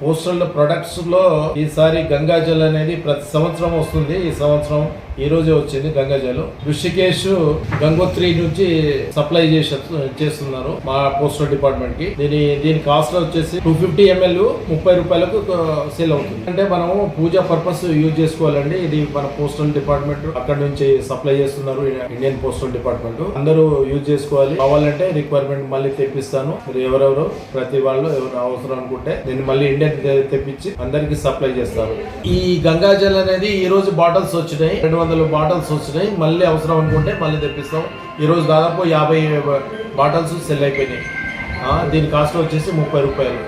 Postal products లో ఈసారి గంగాజల్ అనేది ప్రతి సంవత్సరం వస్తుంది. ఈ సంవత్సరం ఈ రోజే వచ్చింది గంగాజల్. ఋషికేశ్ గంగోత్రి నుంచి సప్లై చేస్తున్నారు మా పోస్టల్ డిపార్ట్మెంట్ కి. దీని కాస్ట్ వచ్చేసి 250 ml 30 రూపాయలకు సేల్ అవుతుంది. అంటే మనము పూజా పర్పస్ యూజ్ చేసుకోవాలండి. ఇది మన పోస్టల్ డిపార్ట్మెంట్ అక్కడ నుంచి సప్లై చేస్తున్నారు. ఇండియన్ పోస్టల్ డిపార్ట్మెంట్ అందరూ యూజ్ చేసుకోవాలి. కావాలంటే రిక్వైర్మెంట్ మళ్ళీ తెప్పిస్తాను. మీరు ఎవరెవరు ప్రతి వాళ్ళు ఎవరు అవసరం అనుకుంటే నేను మళ్ళీ ఇండియన్ తెప్పించి అందరికి సప్లై చేస్తారు. ఈ గంగాజల్ అనేది ఈ రోజు బాటిల్స్ వచ్చినాయి, 200 బాటిల్స్ వచ్చినాయి. మళ్ళీ అవసరం అనుకుంటే మళ్ళీ తెప్పిస్తాం. ఈ రోజు దాదాపు 50 బాటిల్స్ సెల్ అయిపోయినాయి. దీని కాస్ట్ వచ్చేసి 30 రూపాయలు.